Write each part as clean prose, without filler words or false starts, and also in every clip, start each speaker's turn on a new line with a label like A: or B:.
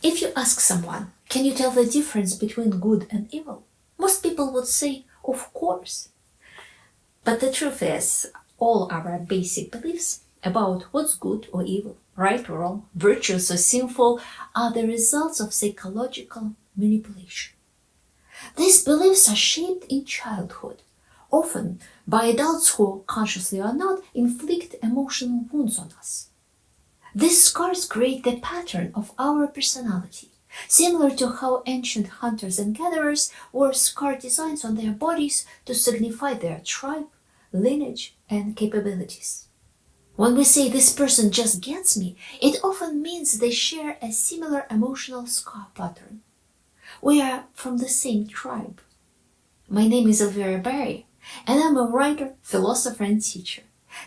A: If you ask someone, can you tell the difference between good and evil? Most people would say, of course. But the truth is, all our basic beliefs about what's good or evil, right or wrong, virtuous or sinful, are the results of psychological manipulation. These beliefs are shaped in childhood, often by adults who, consciously or not, inflict emotional wounds on us. These scars create the pattern of our personality, similar to how ancient hunters and gatherers wore scar designs on their bodies to signify their tribe, lineage, and capabilities. When we say this person just gets me, it often means they share a similar emotional scar pattern. We are from the same tribe. My name is Elvira Barry, and I'm a writer, philosopher, and teacher.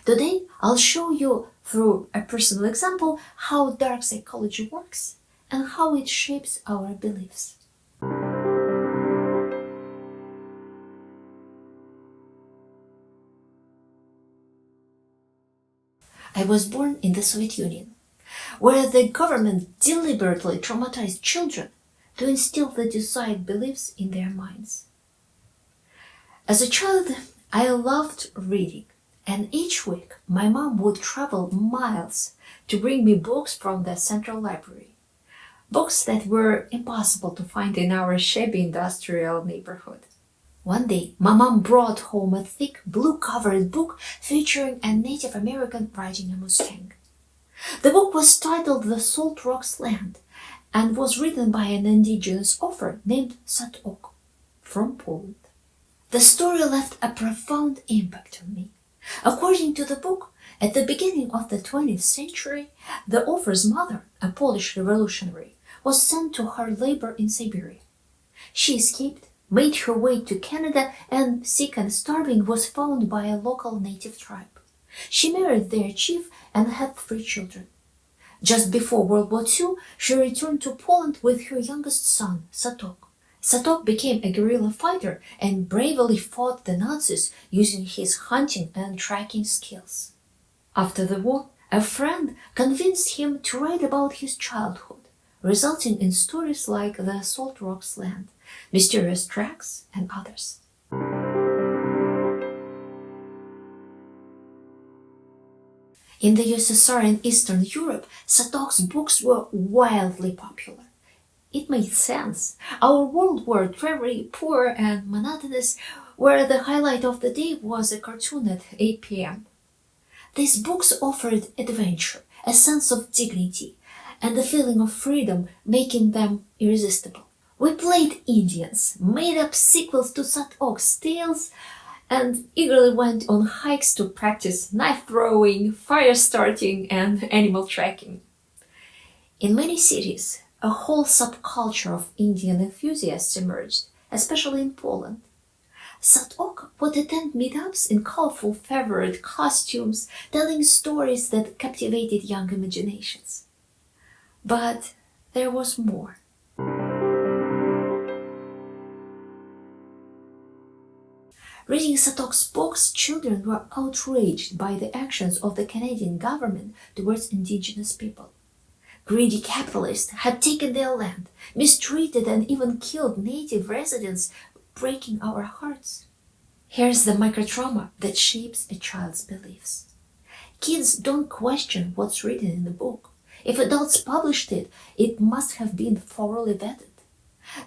A: Today, I'll show you through a personal example how dark psychology works and how it shapes our beliefs. I was born in the Soviet Union, where the government deliberately traumatized children to instill the desired beliefs in their minds. As a child, I loved reading, and each week my mom would travel miles to bring me books from the central library, books that were impossible to find in our shabby industrial neighborhood. One day, my mom brought home a thick, blue-covered book featuring a Native American riding a Mustang. The book was titled The Salt Rock's Land and was written by an indigenous author named Sat-Okh from Poland. The story left a profound impact on me. According to the book, at the beginning of the 20th century, the author's mother, a Polish revolutionary, was sent to hard labor in Siberia. She escaped, made her way to Canada, and, sick and starving, was found by a local native tribe. She married their chief and had 3 children. Just before World War II, she returned to Poland with her youngest son, Sat-Okh. Sat-Okh became a guerrilla fighter and bravely fought the Nazis using his hunting and tracking skills. After the war, a friend convinced him to write about his childhood, resulting in stories like The Salt Rock's Land, Mysterious Tracks, and others. In the USSR and Eastern Europe, Sat-Okh's books were wildly popular. It made sense. Our world were very poor and monotonous, where the highlight of the day was a cartoon at 8 p.m. These books offered adventure, a sense of dignity, and a feeling of freedom, making them irresistible. We played Indians, made up sequels to Sat-Okh's tales, and eagerly went on hikes to practice knife throwing, fire starting, and animal tracking. In many cities, a whole subculture of Indian enthusiasts emerged, especially in Poland. Sat-Okh would attend meetups in colorful favorite costumes, telling stories that captivated young imaginations. But there was more. Reading Sat-Okh's books, children were outraged by the actions of the Canadian government towards indigenous people. Greedy capitalists had taken their land, mistreated and even killed native residents, breaking our hearts. Here's the microtrauma that shapes a child's beliefs. Kids don't question what's written in the book. If adults published it, it must have been thoroughly vetted.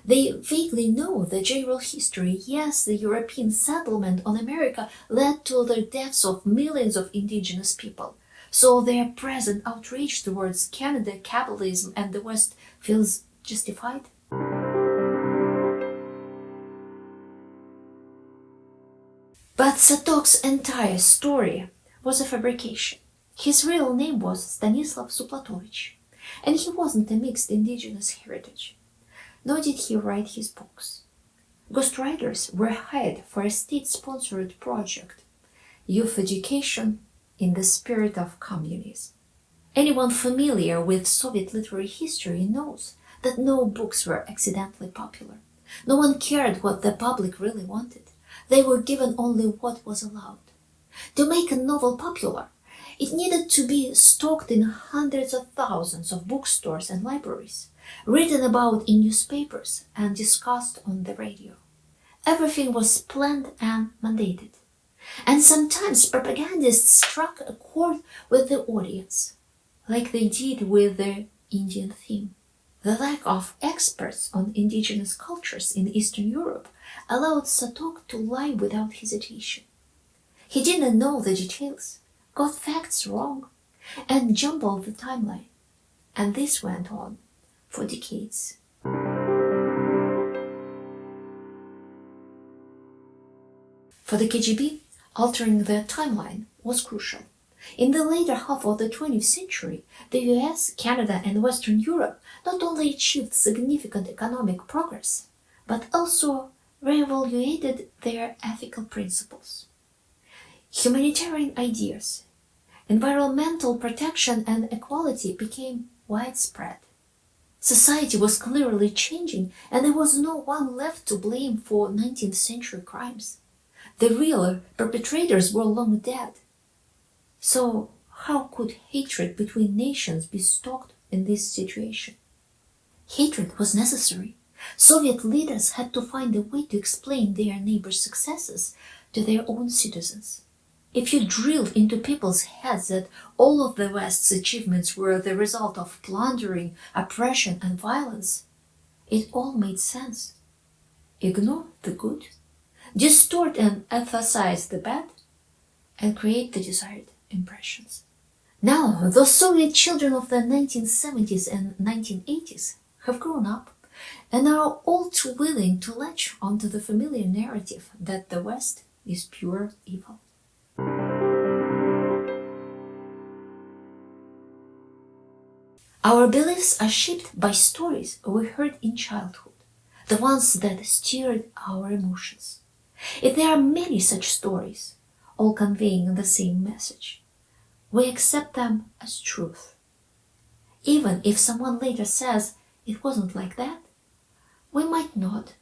A: They vaguely know the general history. Yes, the European settlement on America led to the deaths of millions of indigenous people. So their present outrage towards Canada, capitalism, and the West feels justified. But Sat-Okh's entire story was a fabrication. His real name was Stanislav Suplatovich, and he wasn't a mixed indigenous heritage. Nor did he write his books. Ghostwriters were hired for a state-sponsored project, youth education in the spirit of communism. Anyone familiar with Soviet literary history knows that no books were accidentally popular. No one cared what the public really wanted. They were given only what was allowed. To make a novel popular, it needed to be stocked in hundreds of thousands of bookstores and libraries. written about in newspapers and discussed on the radio. Everything was planned and mandated. And sometimes propagandists struck a chord with the audience, like they did with the Indian theme. The lack of experts on indigenous cultures in Eastern Europe allowed Sat-Okh to lie without hesitation. He didn't know the details, got facts wrong, and jumbled the timeline. And this went on for decades. For the KGB, altering the timeline was crucial. In the later half of the 20th century, the US, Canada, and Western Europe not only achieved significant economic progress, but also reevaluated their ethical principles. Humanitarian ideas, environmental protection, and equality became widespread. Society was clearly changing, and there was no one left to blame for 19th century crimes. The real perpetrators were long dead. So how could hatred between nations be stoked in this situation? Hatred was necessary. Soviet leaders had to find a way to explain their neighbors' successes to their own citizens. If you drilled into people's heads that all of the West's achievements were the result of plundering, oppression, and violence, it all made sense. Ignore the good, distort and emphasize the bad, and create the desired impressions. Now, those Soviet children of the 1970s and 1980s have grown up and are all too willing to latch onto the familiar narrative that the West is pure evil. Our beliefs are shaped by stories we heard in childhood, the ones that steered our emotions. If there are many such stories, all conveying the same message, we accept them as truth. Even if someone later says it wasn't like that, we might not.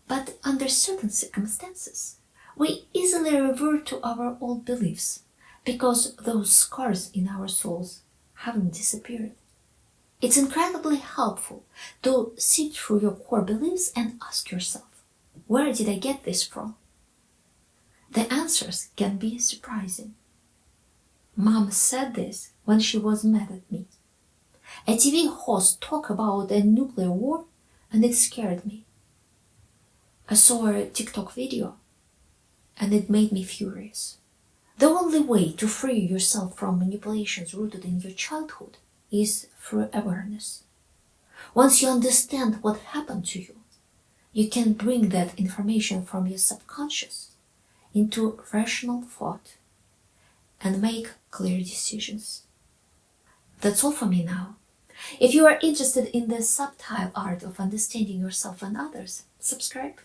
A: But under certain circumstances, we easily revert to our old beliefs because those scars in our souls haven't disappeared. It's incredibly helpful to sift through your core beliefs and ask yourself, where did I get this from? The answers can be surprising. Mom said this when she was mad at me. A TV host talked about a nuclear war and it scared me. I saw a TikTok video and it made me furious. The only way to free yourself from manipulations rooted in your childhood is through awareness. Once you understand what happened to you, you can bring that information from your subconscious into rational thought and make clear decisions. That's all for me now. If you are interested in the subtle art of understanding yourself and others, subscribe.